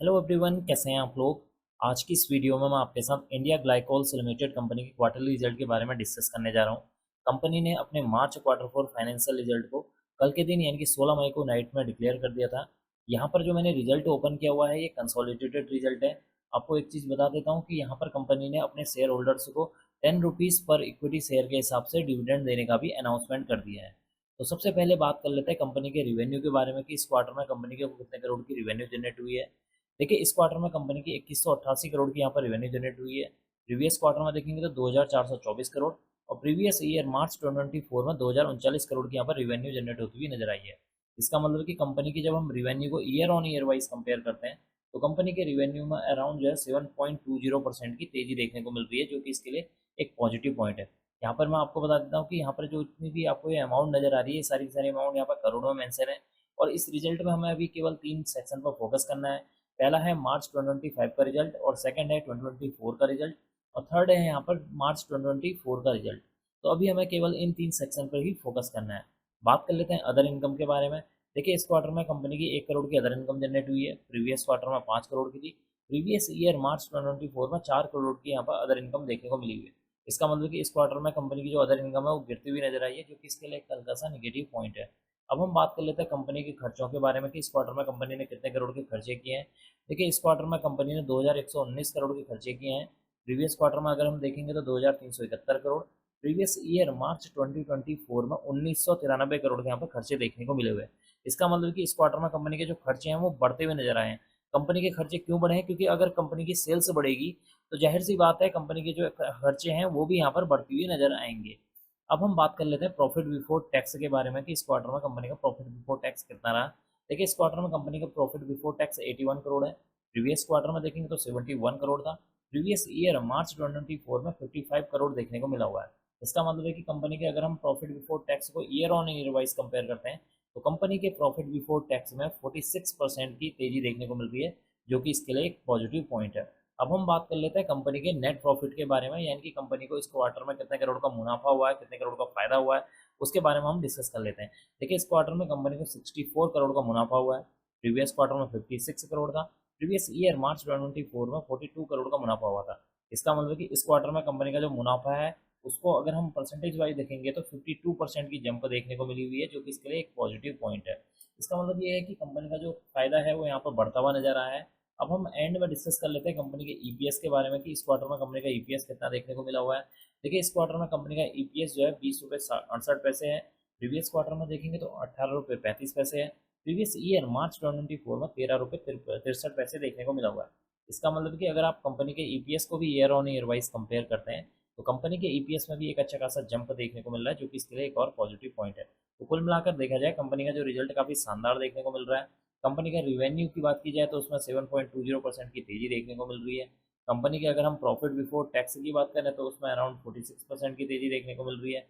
Hello everyone, कैसे हैं आप लोग। आज की इस वीडियो में मैं आपके साथ इंडिया ग्लाइकोल्स लिमिटेड कंपनी के क्वार्टरली रिजल्ट के बारे में डिस्कस करने जा रहा हूं। कंपनी ने अपने मार्च क्वार्टर फोर फाइनेंशियल रिजल्ट को कल के दिन यानी कि 16 मई को नाइट में डिक्लेयर कर दिया था। यहां पर जो मैंने रिजल्ट ओपन किया हुआ है ये कंसोलिडेटेड रिजल्ट है। आपको एक चीज़ बता देता हूँ कि यहाँ पर कंपनी ने अपने शेयर होल्डर्स को 10 रुपीज़ पर इक्विटी शेयर के हिसाब से डिविडेंड देने का भी अनाउंसमेंट कर दिया है। तो सबसे पहले बात कर लेते हैं कंपनी के रिवेन्यू के बारे में कि इस क्वार्टर में कंपनी के कितने करोड़ की रिवेन्यू जनरेट हुई है। देखिए, इस क्वार्टर में कंपनी की 2188 करोड़ की यहाँ पर रेवेन्यू जनरेट हुई है। प्रीवियस क्वार्टर में देखेंगे तो 2424 करोड़ और प्रीवियस ईयर मार्च 2024 में 2039 करोड़ की यहाँ पर रेवेन्यू जनरेट होती हुई नजर आई है। इसका मतलब कि कंपनी की जब हम रेवेन्यू को year on year wise compare करते हैं तो कंपनी के रेवेन्यू में अराउंड जो है 7.20% की तेजी देखने को मिल रही है, जो कि इसके लिए एक पॉजिटिव पॉइंट है। यहाँ पर मैं आपको बता देता हूँ कि यहाँ पर जो इतनी भी आपको ये अमाउंट नजर आ रही है, सारी की सारी अमाउंट यहाँ पर करोड़ों में मेंशन है। और इस रिजल्ट में हमें अभी केवल 3 सेक्शन पर फोकस करना है। पहला है मार्च 2025 का रिजल्ट और सेकंड है 2024 का रिजल्ट और थर्ड है यहाँ पर मार्च 2024 का रिजल्ट। तो अभी हमें केवल इन 3 सेक्शन पर ही फोकस करना है। बात कर लेते हैं अदर इनकम के बारे में। देखिए, इस क्वार्टर में कंपनी की 1 करोड़ की अदर इनकम जनरेट हुई है। प्रीवियस क्वार्टर में 5 करोड़ की थी। प्रीवियस ईयर मार्च 2024 में 4 करोड़ की यहाँ पर अदर इनकम देखने को मिली हुई है। इसका मतलब कि इस क्वार्टर में कंपनी की जो अदर इनकम है वो गिरती हुई नजर आई है, जो कि इसके लिए एक हल्का सा निगेटिव पॉइंट है। अब हम बात कर लेते हैं कंपनी के खर्चों के बारे में कि इस क्वार्टर में कंपनी ने कितने करोड़ के खर्चे किए हैं। देखिए, इस क्वार्टर में कंपनी ने 2119 करोड़ के खर्चे किए हैं। प्रीवियस क्वार्टर में अगर हम देखेंगे तो 2371 करोड़। प्रीवियस ईयर मार्च 2024 में 1993 करोड़ के यहाँ पर खर्चे देखने को मिले हुए हैं। इसका मतलब कि इस क्वार्टर में कंपनी के जो खर्चे हैं वो बढ़ते हुए नजर आए हैं। कंपनी के खर्चे क्यों बढ़े हैं? क्योंकि अगर कंपनी की सेल्स बढ़ेगी तो जाहिर सी बात है कंपनी के जो खर्चे हैं वो भी यहाँ पर बढ़ती हुई नजर आएंगे। अब हम बात कर लेते हैं प्रॉफिट बिफोर टैक्स के बारे में कि इस क्वार्टर में कंपनी का प्रॉफिट बिफोर टैक्स कितना रहा। देखिए, इस क्वार्टर में कंपनी का प्रॉफिट बिफोर टैक्स 81 करोड़ है। प्रीवियस क्वार्टर में देखेंगे तो 71 करोड़ था। प्रीवियस ईयर मार्च 2024 में 55 करोड़ देखने को मिला हुआ है। इसका मतलब है कि कंपनी के अगर हम प्रॉफिट बिफोर टैक्स को year on year wise compare करते हैं तो कंपनी के प्रॉफिट बिफोर टैक्स में 46% की तेजी देखने को मिल रही है, जो कि इसके लिए एक पॉजिटिव पॉइंट है। अब हम बात कर लेते हैं कंपनी के नेट प्रॉफिट के बारे में, यानी कि कंपनी को इस क्वार्टर में कितने करोड़ का मुनाफा हुआ है, कितने करोड़ का फायदा हुआ है, उसके बारे में हम डिस्कस कर लेते हैं। देखिए, इस क्वार्टर में कंपनी को 64 करोड़ का मुनाफा हुआ है। प्रीवियस क्वार्टर में 56 करोड़ था। प्रीवियस ईयर मार्च 2024 में 42 करोड़ का मुनाफा हुआ था। इसका मतलब कि इस क्वार्टर में कंपनी का जो मुनाफा है उसको अगर हम परसेंटेज वाइज देखेंगे तो 52% की जंप देखने को मिली हुई है, जो कि इसके लिए एक पॉजिटिव पॉइंट है। इसका मतलब ये है कि कंपनी का जो फायदा है वो यहाँ पर बढ़ता हुआ नजर आया है। अब हम एंड में डिस्कस कर लेते हैं कंपनी के ईपीएस के बारे में कि इस क्वार्टर में कंपनी का ईपीएस कितना देखने को मिला हुआ है। देखिए, इस क्वार्टर में कंपनी का ईपीएस जो है 20 रुपये 68 पैसे है। प्रीवियस क्वार्टर में देखेंगे तो 18 रुपये 35 पैसे है। प्रीवियस ईयर मार्च 2024 में 13 रुपये 63 पैसे देखने को मिला हुआ है। इसका मतलब कि अगर आप कंपनी के ईपीएस को भी year on year wise compare करते हैं तो कंपनी के ईपीएस में भी एक अच्छा खासा जंप देखने को मिल रहा है, जो कि इसके लिए एक और पॉजिटिव पॉइंट है। तो कुल मिलाकर देखा जाए कंपनी का जो रिजल्ट काफी शानदार देखने को मिल रहा है। कंपनी का रिवेन्यू की बात की जाए तो उसमें 7.20% की तेजी देखने को मिल रही है। कंपनी के अगर हम प्रॉफिट बिफोर टैक्स की बात करें तो उसमें अराउंड 46% की तेजी देखने को मिल रही है।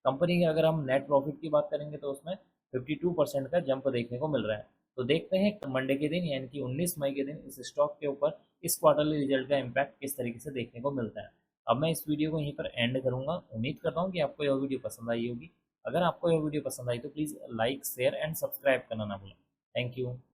कंपनी के अगर हम नेट प्रॉफिट की बात करेंगे तो उसमें 52% का जंप देखने को मिल रहा है। तो देखते हैं मंडे के दिन यानी कि 19 मई के दिन इस स्टॉक के ऊपर इस क्वार्टरली रिजल्ट का इम्पैक्ट किस तरीके से देखने को मिलता है। अब मैं इस वीडियो को यहीं पर एंड करूंगा। उम्मीद करता हूँ कि आपको यह वीडियो पसंद आई होगी। अगर आपको यह वीडियो पसंद आई तो please like share and subscribe करना ना भूलें। Thank you.